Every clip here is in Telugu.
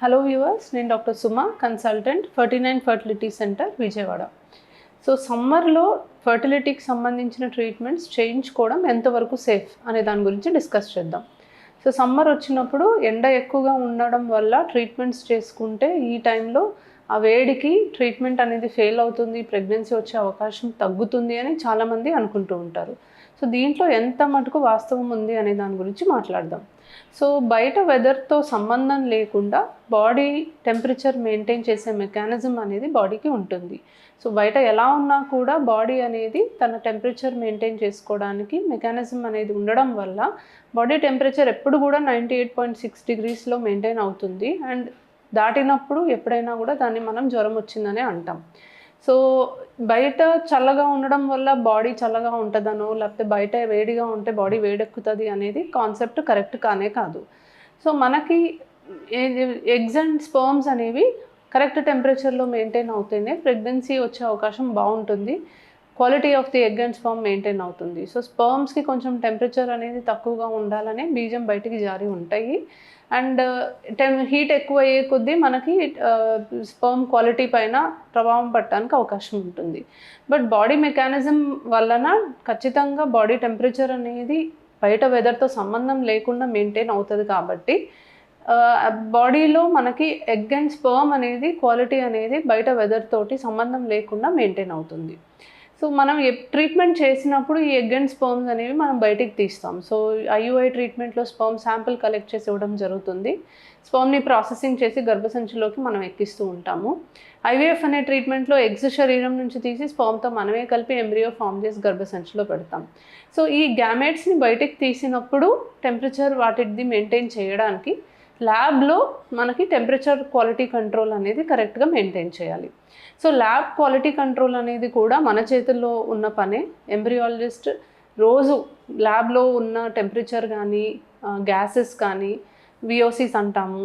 హలో వ్యూవర్స్, నేను doctor Suma, consultant 49 fertility centre Vijayawada. So సమ్మర్లో ఫర్టిలిటీకి సంబంధించిన ట్రీట్మెంట్స్ చేయించుకోవడం ఎంతవరకు సేఫ్ అనే దాని గురించి డిస్కస్ చేద్దాం. సో సమ్మర్ వచ్చినప్పుడు ఎండ ఎక్కువగా ఉండడం వల్ల ట్రీట్మెంట్స్ చేసుకుంటే ఈ టైంలో ఆ వేడికి ట్రీట్మెంట్ అనేది ఫెయిల్ అవుతుంది, ప్రెగ్నెన్సీ వచ్చే అవకాశం తగ్గుతుంది అని చాలామంది అనుకుంటూ ఉంటారు. సో దీంట్లో ఎంత మటుకు వాస్తవం ఉంది అనే దాని గురించి మాట్లాడదాం. సో బయట వెదర్తో సంబంధం లేకుండా బాడీ టెంపరేచర్ మెయింటైన్ చేసే మెకానిజం అనేది బాడీకి ఉంటుంది. సో బయట ఎలా ఉన్నా కూడా బాడీ అనేది తన టెంపరేచర్ మెయింటైన్ చేసుకోవడానికి మెకానిజం అనేది ఉండడం వల్ల బాడీ టెంపరేచర్ ఎప్పుడు కూడా 98.6 డిగ్రీస్లో మెయింటైన్ అవుతుంది. అండ్ దాటినప్పుడు ఎప్పుడైనా కూడా దాన్ని మనం జ్వరం వచ్చిందని అంటాం. సో బయట చల్లగా ఉండడం వల్ల బాడీ చల్లగా ఉంటుందనో, లేకపోతే బయట వేడిగా ఉంటే బాడీ వేడెక్కుతుంది అనేది కాన్సెప్ట్ కరెక్ట్ కానే కాదు. సో మనకి ఎగ్స్ అండ్ స్పర్మ్స్ అనేవి కరెక్ట్ టెంపరేచర్లో మెయింటైన్ అవుతేనే ప్రెగ్నెన్సీ వచ్చే అవకాశం బాగుంటుంది, quality of the egg and sperm maintain అవుతుంది. సో స్పర్మ్స్కి కొంచెం టెంపరేచర్ అనేది తక్కువగా ఉండాలనే బీజం బయటికి జారి ఉంటాయి. అండ్ హీట్ ఎక్కువ అయ్యే కొద్దీ మనకి స్పర్మ్ క్వాలిటీ పైన ప్రభావం పడటానికి అవకాశం ఉంటుంది. బట్ బాడీ మెకానిజం వలన ఖచ్చితంగా బాడీ టెంపరేచర్ అనేది బయట వెదర్తో సంబంధం లేకుండా మెయింటైన్ అవుతుంది. కాబట్టి బాడీలో మనకి ఎగ్ అండ్ స్పర్మ్ అనేది క్వాలిటీ అనేది బయట వెదర్ తోటి సంబంధం లేకుండా మెయింటైన్ అవుతుంది. సో మనం ట్రీట్మెంట్ చేసినప్పుడు ఈ ఎగ్ అండ్ స్పర్మ్స్ అనేవి మనం బయటికి తీస్తాం. సో ఐయుఐ ట్రీట్మెంట్లో స్పర్మ్ శాంపిల్ కలెక్ట్ చేసి ఇవ్వడం జరుగుతుంది. స్పర్మ్ని ప్రాసెసింగ్ చేసి గర్భసంచిలోకి మనం ఎక్కిస్తూ ఉంటాము. ఐవీఎఫ్ అనే ట్రీట్మెంట్లో ఎగ్స్ శరీరం నుంచి తీసి స్పర్మ్తో మనమే కలిపి ఎంబ్రియో ఫామ్ చేసి గర్భసంచిలో పెడతాం. సో ఈ గ్యామెట్స్ని బయటికి తీసినప్పుడు టెంపరేచర్ వాటిది మెయింటైన్ చేయడానికి ల్యాబ్లో మనకి టెంపరేచర్ క్వాలిటీ కంట్రోల్ అనేది కరెక్ట్గా మెయింటైన్ చేయాలి. సో ల్యాబ్ క్వాలిటీ కంట్రోల్ అనేది కూడా మన చేతుల్లో ఉన్న పనే. ఎంబ్రియాలజిస్ట్ రోజు ల్యాబ్లో ఉన్న టెంపరేచర్ కానీ, గ్యాసెస్ కానీ, విఓసిస్ అంటాము,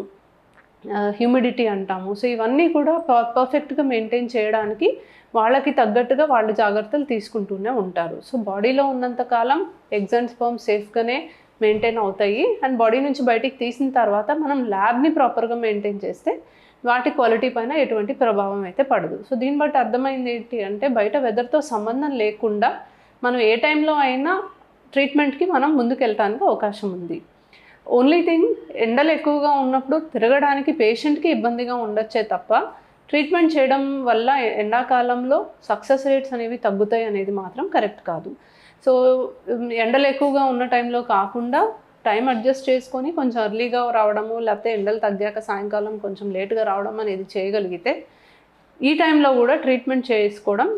హ్యూమిడిటీ అంటాము. సో ఇవన్నీ కూడా పర్ఫెక్ట్గా మెయింటైన్ చేయడానికి వాళ్ళకి తగ్గట్టుగా వాళ్ళు జాగ్రత్తలు తీసుకుంటూనే ఉంటారు. సో బాడీలో ఉన్నంతకాలం ఎగ్స్ అండ్ స్పర్మ్ సేఫ్గానే మెయింటైన్ అవుతాయి. అండ్ బాడీ నుంచి బయటికి తీసిన తర్వాత మనం ల్యాబ్ని ప్రాపర్గా మెయింటైన్ చేస్తే వాటి క్వాలిటీ పైన ఎటువంటి ప్రభావం అయితే పడదు. సో దీన్ని బట్టి అర్థమైంది ఏంటి అంటే బయట వెదర్తో సంబంధం లేకుండా మనం ఏ టైంలో అయినా ట్రీట్మెంట్కి మనం ముందుకు వెళ్ళడానికి అవకాశం ఉంది. ఓన్లీ థింగ్ ఎండలు ఎక్కువగా ఉన్నప్పుడు తిరగడానికి పేషెంట్కి ఇబ్బందిగా ఉండొచ్చే తప్ప ట్రీట్మెంట్ చేయడం వల్ల ఎండాకాలంలో సక్సెస్ రేట్స్ అనేవి తగ్గుతాయి అనేది మాత్రం కరెక్ట్ కాదు. సో ఎండలు ఎక్కువగా ఉన్న టైంలో కాకుండా టైం అడ్జస్ట్ చేసుకొని కొంచెం ఎర్లీగా రావడము, లేకపోతే ఎండలు తగ్గాక సాయంకాలం కొంచెం లేట్గా రావడం అనేది చేయగలిగితే ఈ టైంలో కూడా ట్రీట్మెంట్ చేసుకోవడం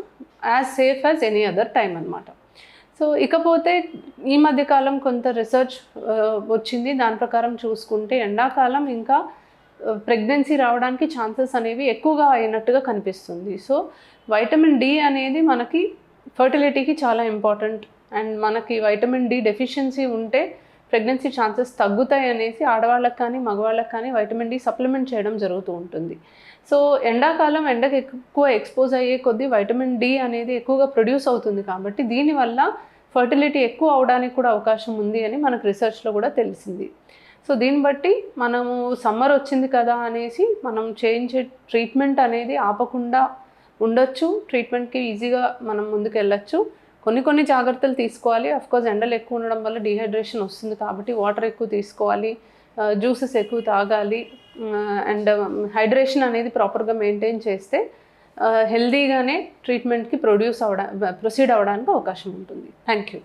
as safe as any other time అనమాట. సో ఇకపోతే ఈ మధ్యకాలం కొంత రీసెర్చ్ వచ్చింది. దాని ప్రకారం చూసుకుంటే ఎండాకాలం ఇంకా ప్రెగ్నెన్సీ రావడానికి ఛాన్సెస్ అనేవి ఎక్కువగా అయినట్టుగా కనిపిస్తుంది. సో వైటమిన్ డి అనేది మనకి ఫర్టిలిటీకి చాలా ఇంపార్టెంట్. అండ్ మనకి వైటమిన్ డి డెఫిషియన్సీ ఉంటే ప్రెగ్నెన్సీ ఛాన్సెస్ తగ్గుతాయి అనేసి ఆడవాళ్ళకి కానీ మగవాళ్ళకి కానీ వైటమిన్ డి సప్లిమెంట్ చేయడం జరుగుతూ ఉంటుంది. సో ఎండాకాలం ఎండకు ఎక్కువ ఎక్స్పోజ్ అయ్యే కొద్దీ వైటమిన్ డి అనేది ఎక్కువగా ప్రొడ్యూస్ అవుతుంది. కాబట్టి దీనివల్ల ఫర్టిలిటీ ఎక్కువ అవడానికి కూడా అవకాశం ఉంది అని మనకు రీసెర్చ్లో కూడా తెలిసింది. సో దీన్ని బట్టి మనము సమ్మర్ వచ్చింది కదా అనేసి మనం చేయించే ట్రీట్మెంట్ అనేది ఆపకుండా ఉండొచ్చు. ట్రీట్మెంట్కి ఈజీగా మనం ముందుకు వెళ్ళొచ్చు. కొన్ని జాగ్రత్తలు తీసుకోవాలి. అఫ్కోర్స్ ఎండలు ఎక్కువ ఉండడం వల్ల డీహైడ్రేషన్ వస్తుంది కాబట్టి వాటర్ ఎక్కువ తీసుకోవాలి, జ్యూసెస్ ఎక్కువ తాగాలి. అండ్ హైడ్రేషన్ అనేది ప్రాపర్గా మెయింటైన్ చేస్తే హెల్దీగానే ట్రీట్మెంట్కి ప్రొసీడ్ అవ్వడానికి అవకాశం ఉంటుంది. Thank you.